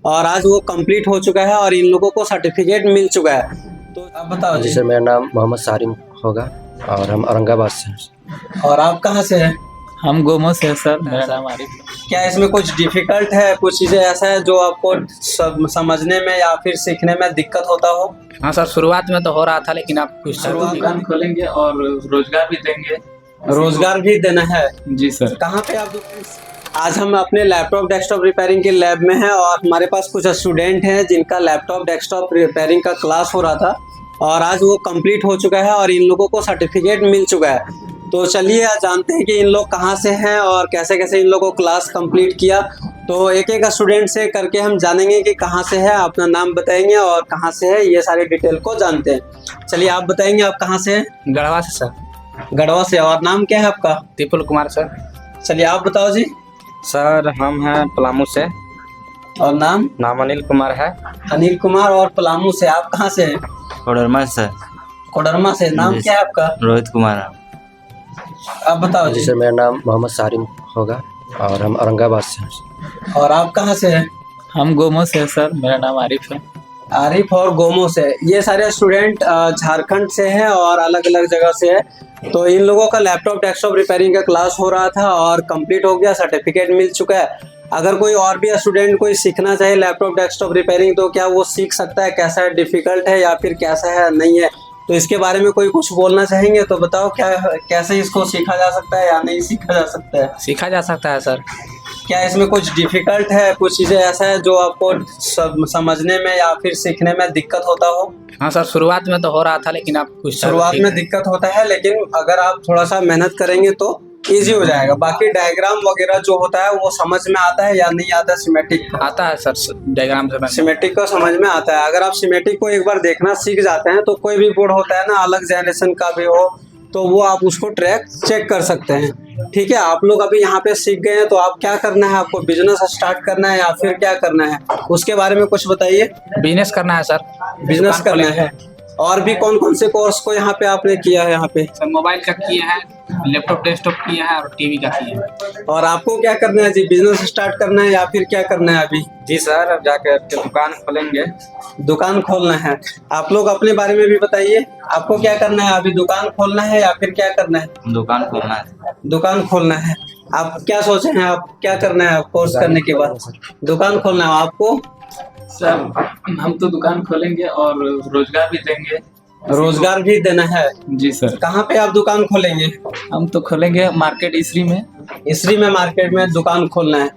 और आज वो कंप्लीट हो चुका है और इन लोगों को सर्टिफिकेट मिल चुका है। तो आप बताओ जी जी। सर, मेरा नाम मोहम्मद सारिम होगा और हम औरंगाबाद से हैं। और आप कहाँ से हैं? हम गोमो से हैं सर। मेरा नाम आरिफ है। क्या इसमें कुछ डिफिकल्ट है, कुछ चीज़ें ऐसा है जो आपको समझने में या फिर सीखने में दिक्कत होता हो? हाँ सर, शुरुआत में तो हो रहा था, लेकिन आप कुछ शुरुआत में- दुकान खोलेंगे और रोजगार भी देंगे। रोजगार भी देना है। जी सर। कहाँ पे आप? आज हम अपने लैपटॉप डेस्कटॉप रिपेयरिंग के लैब में हैं और हमारे पास कुछ स्टूडेंट हैं जिनका लैपटॉप डेस्कटॉप रिपेयरिंग का क्लास हो रहा था और आज वो कंप्लीट हो चुका है और इन लोगों को सर्टिफिकेट मिल चुका है। तो चलिए आज जानते हैं कि इन लोग कहाँ से हैं और कैसे कैसे इन लोगों को क्लास कंप्लीट किया। तो एक एक स्टूडेंट से करके हम जानेंगे कि कहाँ से है, अपना नाम बताएंगे और कहाँ से है, ये सारी डिटेल को जानते हैं। चलिए आप बताएंगे आप कहाँ से हैं? गढ़वा से सर। गढ़वा से। और नाम क्या है आपका? The people Kumar sir. चलिए आप बताओ जी। सर हम हैं पलामू से। और नाम? नाम अनिल कुमार है। अनिल कुमार और पलामू से। आप कहाँ से हैं? कोडरमा से। कोडरमा से। नाम जी। क्या है आपका? रोहित कुमार है। आप बताओ जी जी। सर, मेरा नाम मोहम्मद सारिम होगा और हम औरंगाबाद से हैं। और आप कहाँ से हैं? हम गोमो से हैं सर। मेरा नाम आरिफ है। आरिफ और गोमो से। ये सारे स्टूडेंट झारखंड से हैं और अलग अलग जगह से है। तो इन लोगों का लैपटॉप डेस्कटॉप रिपेयरिंग का क्लास हो रहा था और कंप्लीट हो गया, सर्टिफिकेट मिल चुका है। अगर कोई और भी स्टूडेंट कोई सीखना चाहे लैपटॉप डेस्कटॉप रिपेयरिंग तो क्या वो सीख सकता है? कैसा है, डिफिकल्ट है या फिर कैसा है, नहीं है? तो इसके बारे में कोई कुछ बोलना चाहेंगे तो बताओ, क्या कैसे इसको सीखा जा सकता है या नहीं सीखा जा सकता है? सीखा जा सकता है सर। क्या इसमें कुछ डिफिकल्ट है, कुछ चीज़ें ऐसा है जो आपको समझने में या फिर सीखने में दिक्कत होता हो? हाँ सर, शुरुआत में तो हो रहा था, लेकिन आप कुछ शुरुआत में दिक्कत होता है, लेकिन अगर आप थोड़ा सा मेहनत करेंगे तो इजी हो जाएगा। बाकी डायग्राम वगैरह जो होता है वो समझ में आता है या नहीं आता? सिमेटिक आता है सर, डायग्राम से सिमेटिक को समझ में आता है। अगर आप सिमेटिक को एक बार देखना सीख जाते हैं तो कोई भी बोर्ड होता है ना, अलग जनरेशन का भी हो, तो वो आप उसको ट्रैक चेक कर सकते हैं। ठीक है, आप लोग अभी यहाँ पे सीख गए हैं तो आप क्या करना है? आपको बिजनेस स्टार्ट करना है या फिर क्या करना है, उसके बारे में कुछ बताइए। बिजनेस करना है सर। बिजनेस दुकान करना खोलेंगे। है। और भी कौन कौन से कोर्स को यहाँ पे आपने किया है? यहाँ पे सर मोबाइल का किए हैं, लैपटॉप डेस्कटॉप किए हैं और टीवी का किए हैं। और आपको क्या करना है जी? बिजनेस स्टार्ट करना है या फिर क्या करना है अभी? जी सर, अब जाकर दुकान खोलेंगे। दुकान खोलना है। आप लोग अपने बारे में भी बताइए, आपको क्या करना है? अभी दुकान खोलना है या फिर क्या करना है? दुकान खोलना है। दुकान खोलना है। आप क्या सोचे हैं, आप क्या करना है कोर्स करने के बाद? दुकान खोलना है आपको। सर हम तो दुकान खोलेंगे और रोजगार भी देंगे। रोजगार भी देना है। जी सर। कहाँ पे आप दुकान खोलेंगे? हम तो खोलेंगे मार्केट इसरी में। इसरी में मार्केट में दुकान खोलना है।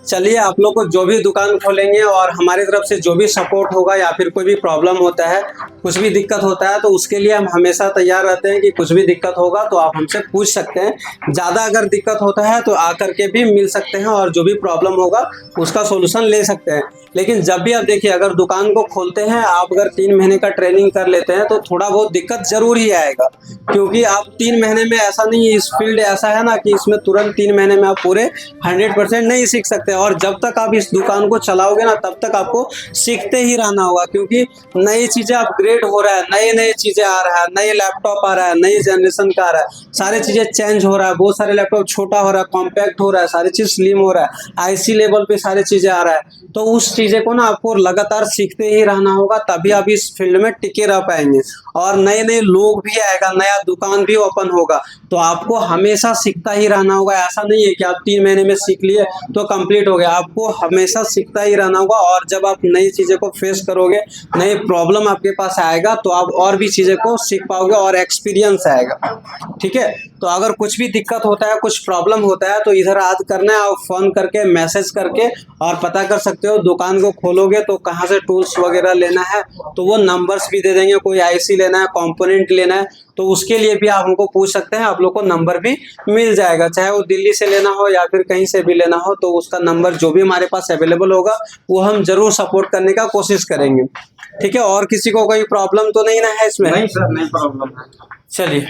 चलिए, आप लोग को जो भी दुकान खोलेंगे और हमारी तरफ से जो भी सपोर्ट होगा या फिर कोई भी प्रॉब्लम होता है, कुछ भी दिक्कत होता है, तो उसके लिए हम हमेशा तैयार रहते हैं कि कुछ भी दिक्कत होगा तो आप हमसे पूछ सकते हैं। ज़्यादा अगर दिक्कत होता है तो आकर के भी मिल सकते हैं और जो भी प्रॉब्लम होगा उसका सोल्यूशन ले सकते हैं। लेकिन जब भी आप देखिए, अगर दुकान को खोलते हैं आप, अगर 3 महीने का ट्रेनिंग कर लेते हैं तो थोड़ा बहुत दिक्कत जरूर ही आएगा, क्योंकि आप 3 महीने में ऐसा नहीं, इस फील्ड ऐसा है ना कि इसमें तुरंत 3 महीने में आप पूरे 100% नहीं सीख सकते। और जब तक आप इस दुकान को चलाओगे ना तब तक आपको सीखते ही रहना होगा, क्योंकि नई चीज़ें अपग्रेड हो रहा है, नए नए चीज़ें आ रहा है, नए लैपटॉप आ रहा है, नई जनरेशन का आ रहा है, सारी चीज़ें चेंज हो रहा है। बहुत सारे लैपटॉप छोटा हो रहा है, कॉम्पैक्ट हो रहा है, सारी चीज़ स्लिम हो रहा है, आईसी लेवल पे सारी चीज़ें आ रहा है। तो उस चीज़ें को ना आपको लगातार सीखते ही रहना होगा, तभी आप इस फील्ड में टिके रह पाएंगे। और नए नए लोग भी आएगा, नया दुकान भी ओपन होगा, तो आपको हमेशा सीखता ही रहना होगा। ऐसा नहीं है कि आप 3 महीने में सीख लिए तो कंप्लीट हो गया, आपको हमेशा सीखता ही रहना होगा। और जब आप नई चीज़ें को फेस करोगे, नई प्रॉब्लम आपके पास आएगा तो आप और भी चीज़ें को सीख पाओगे और एक्सपीरियंस आएगा। ठीक है, तो अगर कुछ भी दिक्कत होता है, कुछ प्रॉब्लम होता है तो इधर आज करना है, आप फ़ोन करके मैसेज करके और पता कर सकते हो। दुकान को खोलोगे तो कहाँ से टूल्स वगैरह लेना है तो वो नंबर्स भी दे देंगे। कोई आईसी लेना है, कंपोनेंट लेना है, तो उसके लिए भी आप हमको पूछ सकते हैं, आप लोग को नंबर भी मिल जाएगा। चाहे वो दिल्ली से लेना हो या फिर कहीं से भी लेना हो, तो उसका नंबर जो भी हमारे पास अवेलेबल होगा वो हम जरूर सपोर्ट करने का कोशिश करेंगे। ठीक है, और किसी को कोई प्रॉब्लम तो नहीं ना है इसमें? नहीं सर, नहीं प्रॉब्लम है। चलिए।